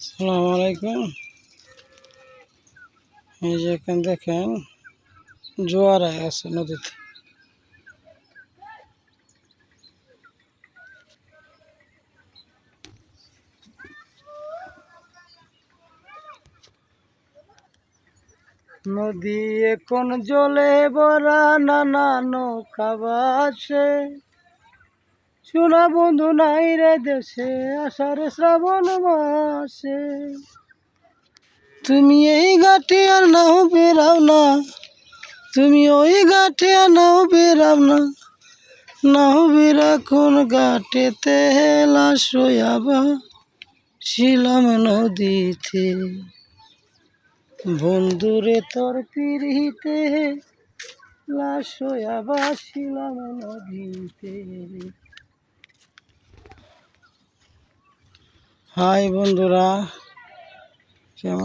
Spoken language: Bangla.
আসসালামু আলাইকুম। এই যে এখানে দেখেন জোয়ার আছে নদীতে। নদী এখন জলে ভরা, নানা নৌকা ভাসে। সোনা বন্ধু নাই রে দেশে, আষাঢ়ে শ্রাবণ মাসে। তুমি এই ঘাটে আর নাও বেরাও না, তুমি ওই ঘাটে আর নাও বেরাও না। নাও বেরা কোন ঘাটেতে লাশ হইয়াবা ছিলাম নদীতে। বন্ধুরে তোর পিড়িতে লাশ হইয়াবা ছিলাম নদীতে। হাই বন্ধুরা, কেমন